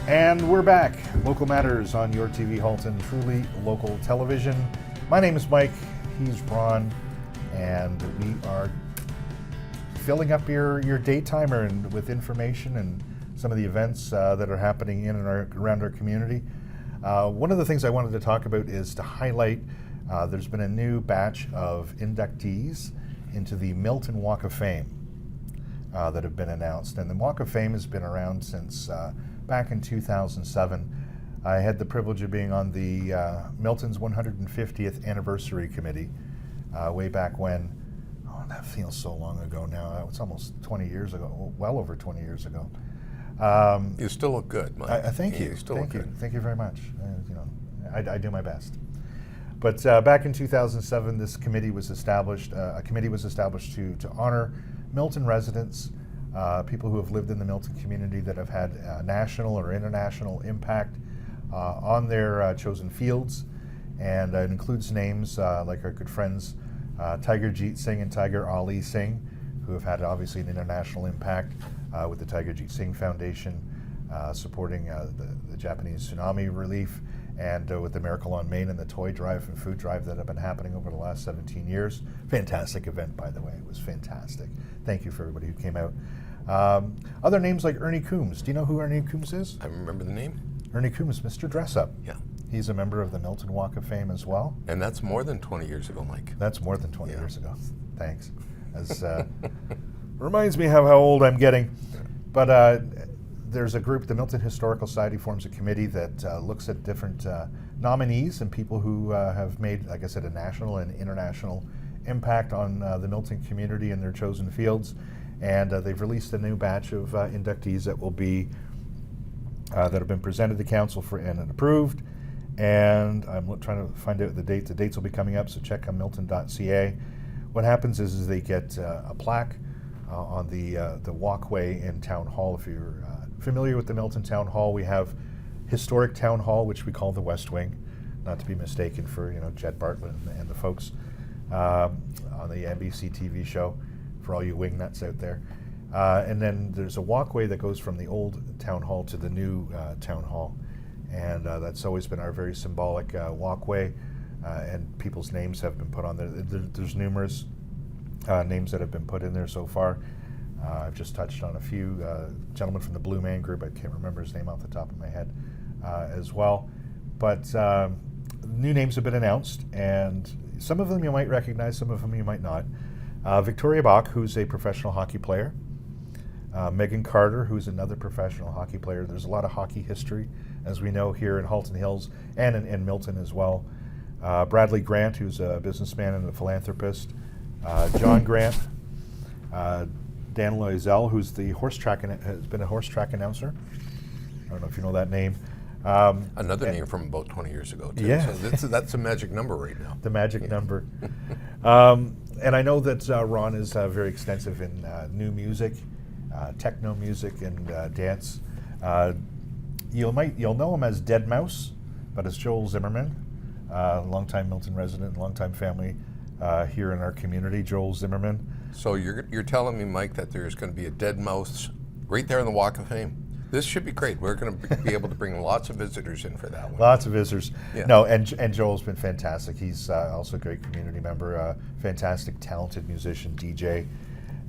And we're back. Local Matters on your TV Halton, truly local television. My name is Mike, he's Ron, and we are filling up your daytimer and with information and some of the events that are happening in and around our community. One of the things I wanted to talk about is to highlight there's been a new batch of inductees into the Milton Walk of Fame that have been announced. And the Walk of Fame has been around since back in 2007. I had the privilege of being on the Milton's 150th anniversary committee way back when. Oh, that feels so long ago now. It's almost 20 years ago, well over 20 years ago. You still look good, Mike. Thank you. You still Thank look you. good. Thank you very much. I do my best. But back in 2007, this committee was established. A committee was established to honor Milton residents, people who have lived in the Milton community that have had national or international impact on their chosen fields. And it includes names like our good friends Tiger Jeet Singh and Tiger Ali Singh, who have had obviously an international impact with the Tiger Jeet Singh Foundation supporting the Japanese tsunami relief, and with the Miracle on Main and the toy drive and food drive that have been happening over the last 17 years. Fantastic event, by the way. It was fantastic. Thank you for everybody who came out. Other names like Ernie Coombs. Do you know who Ernie Coombs is? I remember the name. Ernie Coombs, Mr. Dress Up. Yeah. He's a member of the Milton Walk of Fame as well. And that's more than 20 years ago, Mike. That's more than 20 years ago. Thanks. As reminds me how old I'm getting. But there's a group, the Milton Historical Society forms a committee that looks at different nominees and people who have made, like I said, a national and international impact on the Milton community in their chosen fields. And they've released a new batch of inductees that will be that have been presented to council for and approved. And I'm trying to find out the date. The dates will be coming up, so check on milton.ca. What happens is they get a plaque on the walkway in Town Hall. If you're familiar with the Milton Town Hall, we have historic Town Hall, which we call the West Wing, not to be mistaken for Jed Bartlett and the folks on the NBC TV show, for all you wing nuts out there. And then there's a walkway that goes from the old Town Hall to the new Town Hall. And that's always been our very symbolic walkway, and people's names have been put on there. There's numerous names that have been put in there so far. I've just touched on a few. Gentleman from the Blue Man Group, I can't remember his name off the top of my head as well. But new names have been announced, and some of them you might recognize, some of them you might not. Victoria Bach, who's a professional hockey player. Megan Carter, who's another professional hockey player. There's a lot of hockey history, as we know, here in Halton Hills and in Milton as well. Bradley Grant, who's a businessman and a philanthropist. John Grant. Dan Loisel, who's the has been a horse track announcer. I don't know if you know that name. Another name from about 20 years ago, too. Yeah. So that's a magic number right now. The magic number. And I know that Ron is very extensive in new music, techno music, and dance. You'll know him as Dead Mouse, but it's Joel Zimmerman, longtime Milton resident, longtime family here in our community. Joel Zimmerman. So you're telling me, Mike, that there's going to be a dead mouse right there in the Walk of Fame? This should be great. We're going to be able to bring lots of visitors in for that one. Lots of visitors. Yeah. No, and Joel's been fantastic. He's also a great community member, fantastic, talented musician, DJ,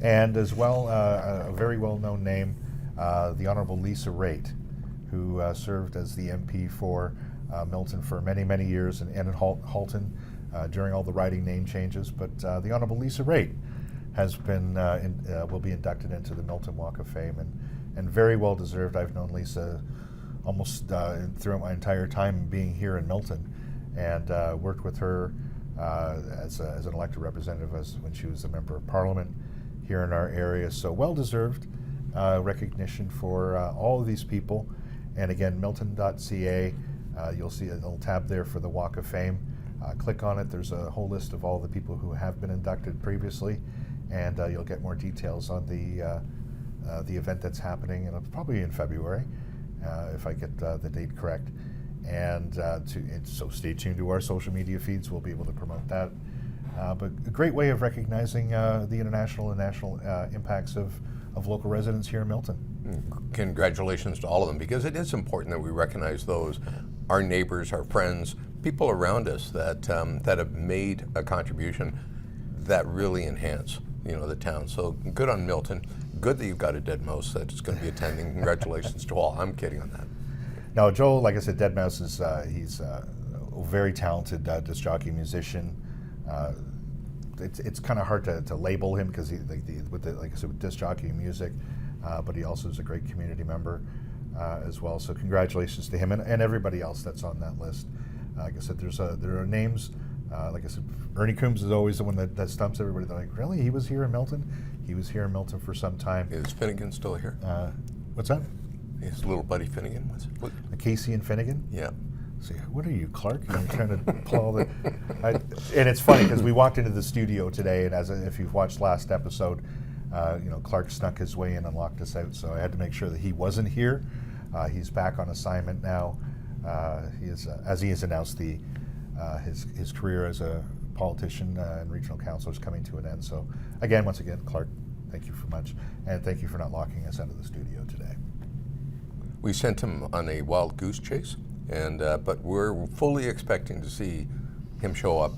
and as well a very well-known name, the Honorable Lisa Raitt, who served as the MP for Milton for many, many years, and in Halton during all the riding name changes. But the Honorable Lisa Raitt has been will be inducted into the Milton Walk of Fame, and very well deserved. I've known Lisa almost throughout my entire time being here in Milton, and worked with her as an elected representative when she was a member of Parliament here in our area. So well deserved recognition for all of these people. And again, milton.ca, you'll see a little tab there for the Walk of Fame. Click on it. There's a whole list of all the people who have been inducted previously, and you'll get more details on the event that's happening, and it's probably in February, if I get the date correct. And so stay tuned to our social media feeds. We'll be able to promote that. But a great way of recognizing the international and national impacts of local residents here in Milton. congratulations to all of them, because it is important that we recognize those, our neighbors, our friends, people around us that that have made a contribution that really enhance, the town. So good on Milton. Good that you've got a dead mouse that's going to be attending. Congratulations to all. I'm kidding on that. No, Joel, like I said, Dead Mouse is he's a very talented disc jockey musician. It's kind of hard to label him because like I said, with disc jockey music, but he also is a great community member as well. So congratulations to him and everybody else that's on that list. Like I said, there are names. Like I said, Ernie Coombs is always the one that stumps everybody. They're like, really? He was here in Milton? He was here in Milton for some time. Is Finnegan still here? What's that? His little buddy Finnegan. Casey and Finnegan? Yeah. See, what are you, Clark? I'm trying to pull all the. And it's funny because we walked into the studio today, and if you've watched last episode, Clark snuck his way in and locked us out. So I had to make sure that he wasn't here. He's back on assignment now. He is, as he has announced, his career as a politician and regional councilor is coming to an end. So once again, Clark, thank you so much, and thank you for not locking us out of the studio today. We sent him on a wild goose chase, and but we're fully expecting to see him show up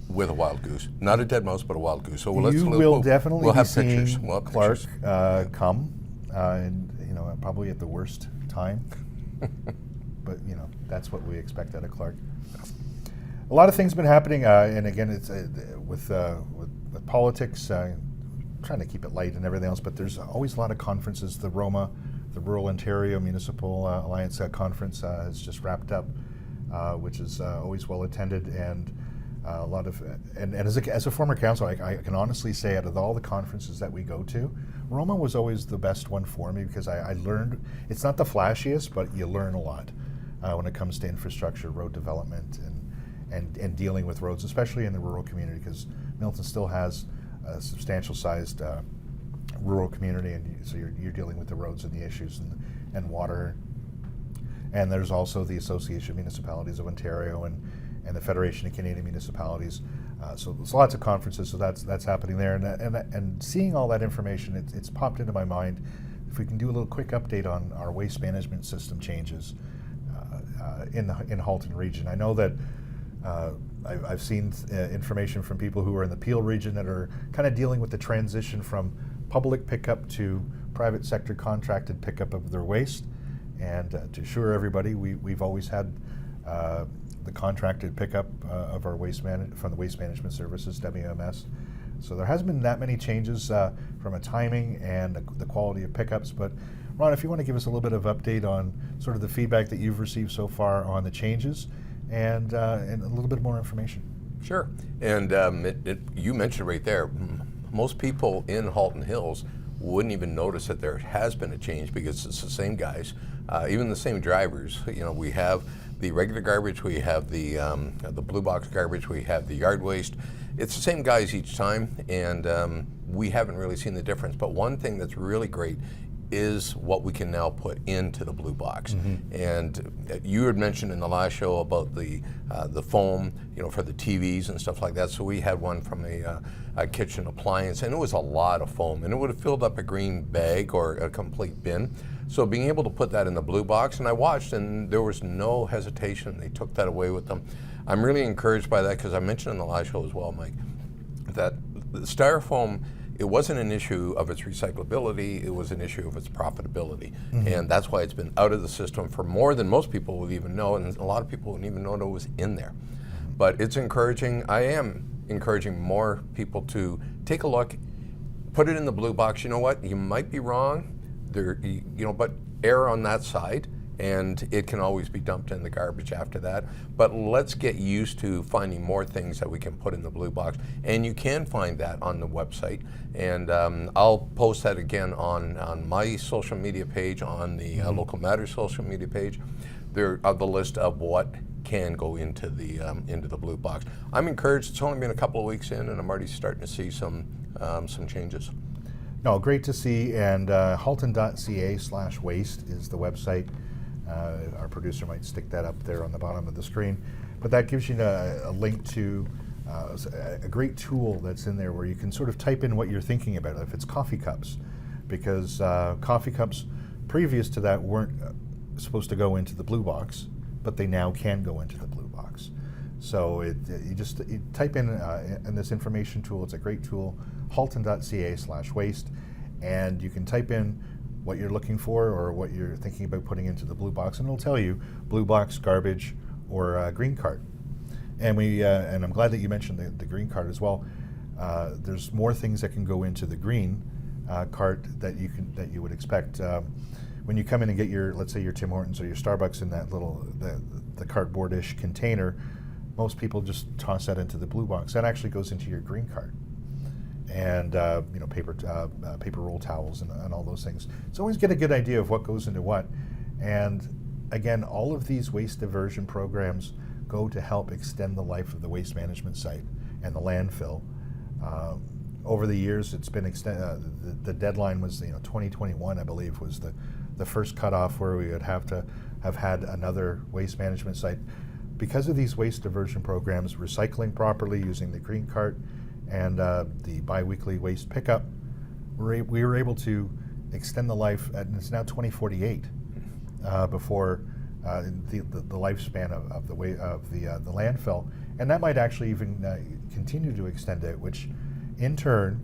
with a wild goose, not a dead mouse, but a wild goose. So we'll definitely we'll be have seeing pictures. We'll have Clark pictures. come, and probably at the worst time. But that's what we expect out of Clark. A lot of things have been happening, and again, it's with politics. Trying to keep it light and everything else, but there's always a lot of conferences. The ROMA, the Rural Ontario Municipal Alliance Conference has just wrapped up, which is always well attended, and a lot of. And as a former councillor, I can honestly say, out of all the conferences that we go to, ROMA was always the best one for me because I learned. It's not the flashiest, but you learn a lot when it comes to infrastructure, road development, and dealing with roads, especially in the rural community, because Milton still has a substantial sized rural community, and so you're dealing with the roads and the issues and water. And there's also the Association of Municipalities of Ontario and the Federation of Canadian Municipalities. So there's lots of conferences, so that's happening there. And seeing all that information, it's popped into my mind. If we can do a little quick update on our waste management system changes in Halton region. I know that I've seen information from people who are in the Peel region that are kind of dealing with the transition from public pickup to private sector contracted pickup of their waste. And to assure everybody, we've always had the contracted pickup of our from the Waste Management Services, WMS. So there hasn't been that many changes from a timing and the quality of pickups. But Ron, if you want to give us a little bit of update on sort of the feedback that you've received so far on the changes, and a little bit more information. Sure. And you mentioned right there, most people in Halton Hills wouldn't even notice that there has been a change because it's the same guys, even the same drivers. We have the regular garbage, we have the blue box garbage, we have the yard waste. It's the same guys each time, and we haven't really seen the difference. But one thing that's really great is what we can now put into the blue box. Mm-hmm. And you had mentioned in the last show about the foam, for the TVs and stuff like that. So we had one from a kitchen appliance, and it was a lot of foam, and it would have filled up a green bag or a complete bin. So being able to put that in the blue box, and I watched, and there was no hesitation. They took that away with them. I'm really encouraged by that because I mentioned in the last show as well, Mike, that the styrofoam, it wasn't an issue of its recyclability, it was an issue of its profitability. Mm-hmm. And that's why it's been out of the system for more than most people would even know, and a lot of people wouldn't even know that it was in there. But it's encouraging. I am encouraging more people to take a look, put it in the blue box. You know what? You might be wrong, but err on that side, and it can always be dumped in the garbage after that. But let's get used to finding more things that we can put in the blue box. And you can find that on the website. And I'll post that again on my social media page, on the Local Matters social media page. There are the list of what can go into the blue box. I'm encouraged. It's only been a couple of weeks in, and I'm already starting to see some changes. No, great to see. And halton.ca/waste is the website. Our producer might stick that up there on the bottom of the screen. But that gives you a link to a great tool that's in there where you can sort of type in what you're thinking about, if it's coffee cups. Because coffee cups, previous to that weren't supposed to go into the blue box, but they now can go into the blue box. So you type in this information tool. It's a great tool, halton.ca/waste, and you can type in what you're looking for or what you're thinking about putting into the blue box, and it'll tell you blue box, garbage, or green cart. And and I'm glad that you mentioned the green cart as well. There's more things that can go into the green cart that you would expect. When you come in and get let's say your Tim Hortons or your Starbucks in that little the cardboardish container, most people just toss that into the blue box. That actually goes into your green cart, and paper roll towels and all those things. So always get a good idea of what goes into what. And again, all of these waste diversion programs go to help extend the life of the waste management site and the landfill. Over the years, it's been the deadline was 2021, I believe, was the first cutoff where we would have to have had another waste management site. Because of these waste diversion programs, recycling properly using the green cart and the biweekly waste pickup, we were able to extend the life, and it's now 2048 before the lifespan of the landfill, and that might actually even continue to extend it, which in turn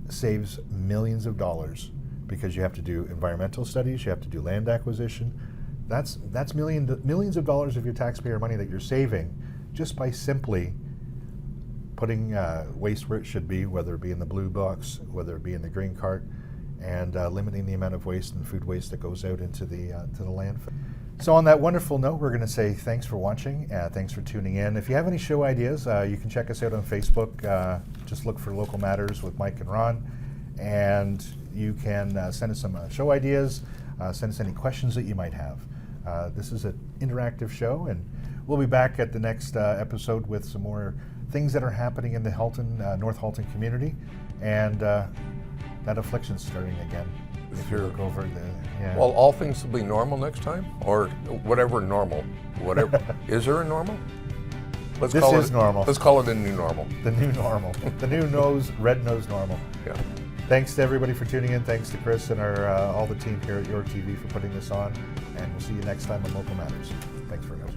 saves millions of dollars, because you have to do environmental studies, you have to do land acquisition. That's millions of dollars of your taxpayer money that you're saving just by simply putting waste where it should be, whether it be in the blue box, whether it be in the green cart, and limiting the amount of waste and food waste that goes out into the landfill. So on that wonderful note, we're going to say thanks for watching. Thanks for tuning in. If you have any show ideas, you can check us out on Facebook. Just look for Local Matters with Mike and Ron. And you can send us some show ideas, send us any questions that you might have. This is an interactive show, and we'll be back at the next episode with some more things that are happening in the Halton, North Halton community. And that affliction's starting again. If you look over Well, all things will be normal next time, or whatever normal. Whatever. Is there a normal? This is normal. Let's call it a new normal. The new normal. The new red-nosed normal. Yeah. Thanks to everybody for tuning in. Thanks to Chris and all the team here at Your TV for putting this on. And we'll see you next time on Local Matters. Thanks very much.